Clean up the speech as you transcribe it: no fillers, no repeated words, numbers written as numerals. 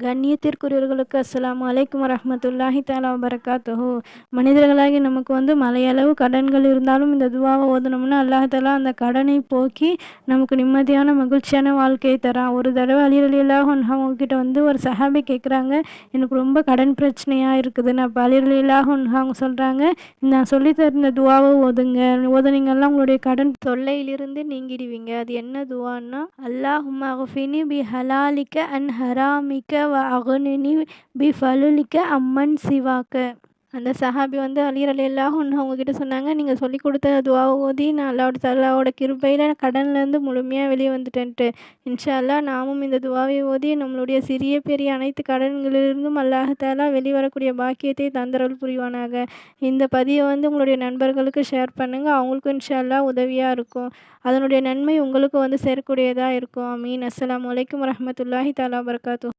கண்ணியத்திற்குரியவர்களுக்கு அஸ்ஸலாமு அலைக்கும் வரஹ்மத்துல்லாஹி தஆலா வபரகாத்துஹு. மனிதர்களாகி நமக்கு மலையளவு கடன்கள் இருந்தாலும் இந்த துவாவை ஓதுனோம்னா அல்லாஹ் தஆலா அந்த கடனை போக்கி நமக்கு நிம்மதியான மகிழ்ச்சியான வாழ்க்கையை தரான். ஒரு தடவை அலி ரலியல்லாஹு அன்ஹு அவங்கக்கிட்ட ஒரு சஹாபி கேட்குறாங்க, எனக்கு ரொம்ப கடன் பிரச்சனையாக இருக்குதுன்னு. அப்போ அலி ரலியல்லாஹு அன்ஹு அவங்க சொல்கிறாங்க, நான் சொல்லித்தர இந்த துவாவை ஓதுங்க, ஓதுனீங்கன்னா உங்களுடைய கடன் தொல்லையிலிருந்து நீங்கிடுவீங்க. அது என்ன துவான்னா, அல்லாஹும்ம அஃபினி பி ஹலாலிக்க அன் ஹராமிக்க வ அக்னினி பி ஃபலுலிக்க அம்மன் சிவாக்க. அந்த சஹாபி அலி ரலியல்லாஹு அன்ஹு அவங்கக்கிட்ட சொன்னாங்க, நீங்கள் சொல்லிக் கொடுத்த துவாவை ஓதி நான் அல்லாஹ் தஆலாவோட கிருபையில் கடன்லேருந்து முழுமையாக வெளியே வந்துட்டேன்ட்டு. இன்ஷா அல்லாஹ் நாமும் இந்த துவாவை ஓதி நம்மளுடைய சிறிய பெரிய அனைத்து கடன்களிலிருந்தும் அல்லாஹ் தஆலா வெளிவரக்கூடிய பாக்கியத்தை தந்தருள் புரிவானாக. இந்த பதிவை உங்களுடைய நண்பர்களுக்கு ஷேர் பண்ணுங்கள், அவங்களுக்கும் இன்ஷா அல்லாஹ் உதவியாக இருக்கும். அதனுடைய நன்மை உங்களுக்கு சேரக்கூடியதாக இருக்கும். ஆமீன். அஸ்ஸலாமு அலைக்கும் வரஹ்மத்துல்லாஹி தஆலா வபரகாத்துஹு.